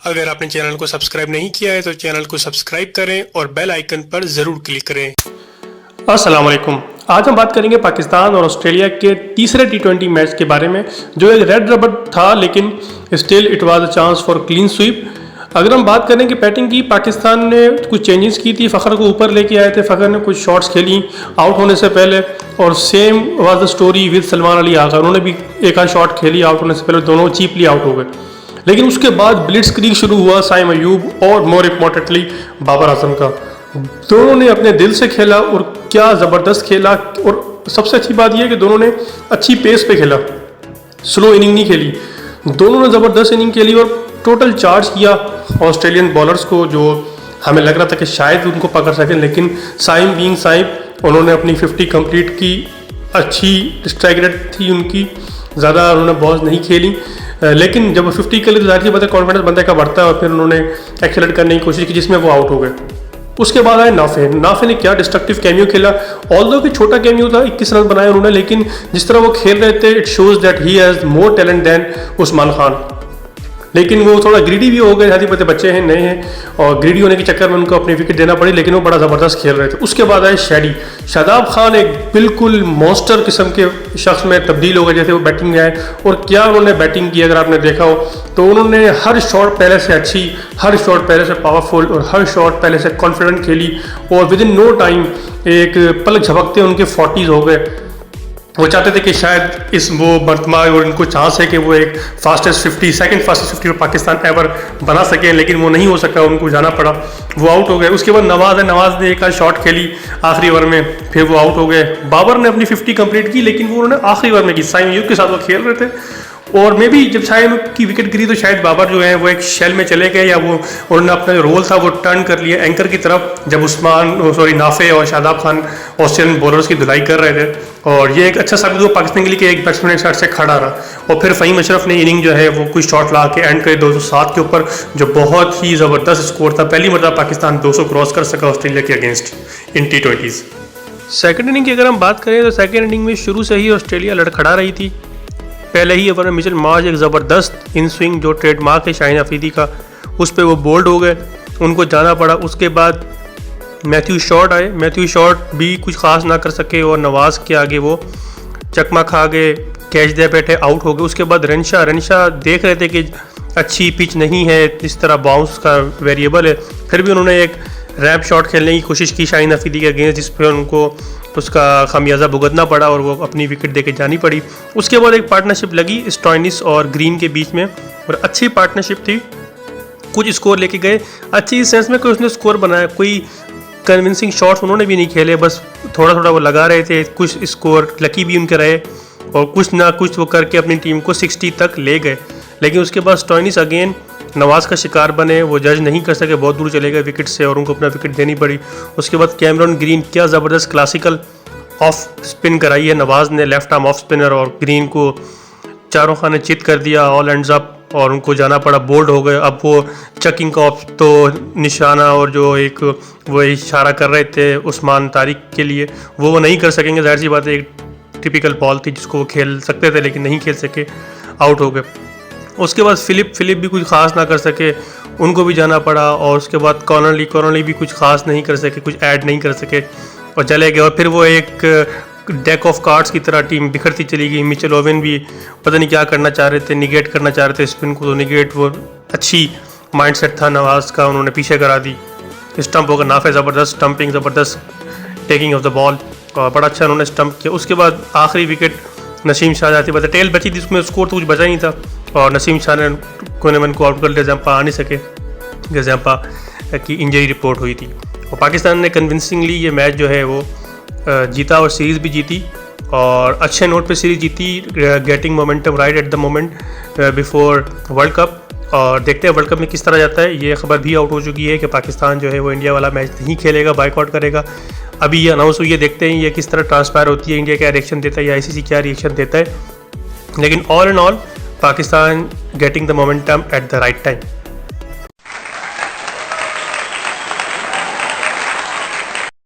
अगर आपने चैनल को सब्सक्राइब नहीं किया है तो चैनल को सब्सक्राइब करें और बेल आइकन पर ज़रूर क्लिक करें। अस्सलाम वालेकुम। आज हम बात करेंगे पाकिस्तान और ऑस्ट्रेलिया के तीसरे T20 मैच के बारे में, जो एक रेड रबर था लेकिन still it was a chance for clean sweep. अगर हम बात करें कि बैटिंग की, पाकिस्तान ने कुछ चेंजेस की थी, फ़खर को ऊपर लेके आए थे, फ़खर ने कुछ शॉट्स खेली आउट होने से पहले, और same was the story with Salman Ali Agha. उन्होंने भी एक आध शॉट खेली आउट होने से पहले, दोनों चीपली आउट हो गए। लेकिन उसके बाद ब्लिट्जक्रीग शुरू हुआ साइम अयूब और मोर इम्पोर्टेंटली बाबर आजम का। दोनों ने अपने दिल से खेला और क्या ज़बरदस्त खेला। और सबसे अच्छी बात यह है कि दोनों ने अच्छी पेस पे खेला, स्लो इनिंग नहीं खेली। दोनों ने ज़बरदस्त इनिंग खेली और टोटल चार्ज किया ऑस्ट्रेलियन बॉलर्स को, जो हमें लग रहा था कि शायद उनको पकड़ सकें। लेकिन साइम बीइंग साइम, उन्होंने अपनी 50 कंप्लीट की। अच्छी स्ट्राइक रेट थी उनकी, ज़्यादा उन्होंने बॉल्स नहीं खेली। लेकिन जब 50 के लिए तो ज़ाहिर सी बात है कॉन्फिडेंस बंदे का बढ़ता है, और फिर उन्होंने एक्सेलेरेट करने की कोशिश की जिसमें वो आउट हो गए। उसके बाद आए नाफे ने क्या डिस्ट्रक्टिव कैमियो खेला। ऑल्दो कि छोटा कैमियो था, 21 रन बनाए उन्होंने, लेकिन जिस तरह वो खेल रहे थे it shows that he has more talent than Usman Khan. लेकिन वो थोड़ा ग्रीडी भी हो गए, शादी पते बच्चे हैं, नए हैं, और ग्रीडी होने के चक्कर में उनको अपनी विकेट देना पड़ी, लेकिन वो बड़ा ज़बरदस्त खेल रहे थे। उसके बाद आए शादाब खान, एक बिल्कुल मॉन्स्टर किस्म के शख्स में तब्दील हो गए जैसे वो बैटिंग में आए। और क्या उन्होंने बैटिंग की, अगर आपने देखा हो तो उन्होंने हर शॉट पहले से अच्छी, हर शॉट पहले से पावरफुल और हर शॉट पहले से कॉन्फिडेंट खेली। और विद इन नो टाइम एक पलक झपकते उनके 40s हो गए। वो चाहते थे कि शायद इस वो बर्तमा, और इनको चांस है कि वो एक सेकंड फास्टेस्ट 50 पाकिस्तान एवर बना सके, लेकिन वो नहीं हो सका, उनको जाना पड़ा, वो आउट हो गए। उसके बाद नवाज ने एक शॉट खेली आखिरी ओवर में, फिर वो आउट हो गए। बाबर ने अपनी 50 कंप्लीट की, लेकिन वो उन्होंने आखिरी ओवर में की। साइम अयूब के साथ वो खेल रहे थे, और मे भी जब साइम की विकेट गिरी तो शायद बाबर जो है वो एक शेल में चले गए, या वो उन्होंने अपना जो रोल था वो टर्न कर लिया एंकर की तरफ, जब नाफे और शादाब खान ऑस्ट्रेलियन बॉलर्स की धुलाई कर रहे थे। और ये एक अच्छा साबित हुआ पाकिस्तान के लिए कि एक बैट्समैन एक साइड से खड़ा रहा। और फिर फ़हीम अशरफ ने इनिंग जो है वो कुछ शॉट ला के एंड करे 207 के ऊपर, जो बहुत ही ज़बरदस्त स्कोर था। पहली मरतबा पाकिस्तान 200 क्रॉस कर सका ऑस्ट्रेलिया के अगेंस्ट इन T20s। सेकेंड इनिंग की अगर हम बात करें तो सेकेंड इनिंग में शुरू से ही ऑस्ट्रेलिया लड़खड़ा रही थी। पहले ही ओवर में मिचेल मार्श एक ज़बरदस्त इन स्विंग, जो ट्रेडमार्क है शाहीन अफरीदी का, उस पर वो बोल्ड हो गए, उनको जाना पड़ा। उसके बाद मैथ्यू शॉट आए, मैथ्यू शॉट भी कुछ खास ना कर सके, और नवाज के आगे वो चकमा खा गए, कैच दे बैठे, आउट हो गए। उसके बाद रनशा देख रहे थे कि अच्छी पिच नहीं है, इस तरह बाउंस का वेरिएबल है, फिर भी उन्होंने एक रैप शॉट खेलने की कोशिश की शाहीन अफरीदी के अगेंस्ट, जिस पर उनको उसका खामियाजा भुगतना पड़ा और वो अपनी विकेट देके जानी पड़ी। उसके बाद एक पार्टनरशिप लगी स्टॉइनिस और ग्रीन के बीच में, और अच्छी पार्टनरशिप थी। कुछ स्कोर लेके गए, अच्छी इस सेंस में कोई उसने स्कोर बनाया, कोई कन्विंसिंग शॉट्स उन्होंने भी नहीं खेले, बस थोड़ा थोड़ा वो लगा रहे थे। कुछ स्कोर लकी भी उनके रहे, और कुछ ना कुछ वो करके अपनी टीम को 60 तक ले गए। लेकिन उसके बाद स्टॉइनिस अगेन नवाज का शिकार बने, वो जज नहीं कर सके, बहुत दूर चले गए विकेट से, और उनको अपना विकेट देनी पड़ी। उसके बाद कैमरन ग्रीन, क्या ज़बरदस्त क्लासिकल ऑफ स्पिन कराई है नवाज ने, लेफ्ट आर्म ऑफ स्पिनर, और ग्रीन को चारों खाने चित कर दिया, ऑल एंड्स अप, और उनको जाना पड़ा, बोल्ड हो गए। अब वो चकिंग का ऑफ तो निशाना और जो एक वो इशारा कर रहे थे उस्मान तारिक के लिए, वो नहीं कर सकेंगे, जाहिर सी बात है। एक टिपिकल बॉल थी जिसको वो खेल सकते थे लेकिन नहीं खेल सके, आउट हो गए। उसके बाद फिलिप भी कुछ खास ना कर सके, उनको भी जाना पड़ा। और उसके बाद कॉर्नरली भी कुछ खास नहीं कर सके, कुछ ऐड नहीं कर सके और चले गए। और फिर वो एक डेक ऑफ कार्ड्स की तरह टीम बिखरती चली गई। मिचेल ओवन भी पता नहीं क्या करना चाह रहे थे, निगेट करना चाह रहे थे स्पिन को, तो निगेट वो अच्छी माइंडसेट था नवाज का, उन्होंने पीछे करा दी। स्टंप होकर नाफे ज़बरदस्त स्टंपिंग, ज़बरदस्त टेकिंग ऑफ द बॉल, और बड़ा अच्छा उन्होंने स्टंप किया। उसके बाद आखिरी विकेट नसीम शाह जाती बात, टेल बची थी, उसमें स्कोर तो कुछ बचा नहीं था, और नसीम शाह ने कोनेमन को आउट कर लिया। जंपा आ नहीं सके, जंपा की इंजरी रिपोर्ट हुई थी। और पाकिस्तान ने कन्विंसिंगली ये मैच जो है वो जीता, और सीरीज़ भी जीती, और अच्छे नोट पे सीरीज़ जीती, getting momentum right at the moment before world cup. और देखते हैं वर्ल्ड कप में किस तरह जाता है। ये खबर भी आउट हो चुकी है कि पाकिस्तान जो है वो इंडिया वाला मैच नहीं खेलेगा, बाइकआउट करेगा। अभी ये अनाउंस हुई है, देखते हैं ये किस तरह ट्रांसफायर होती है, इंडिया क्या रिएक्शन देता है या ICC क्या रिएक्शन देता है। लेकिन all in all Pakistan getting the momentum at the right time.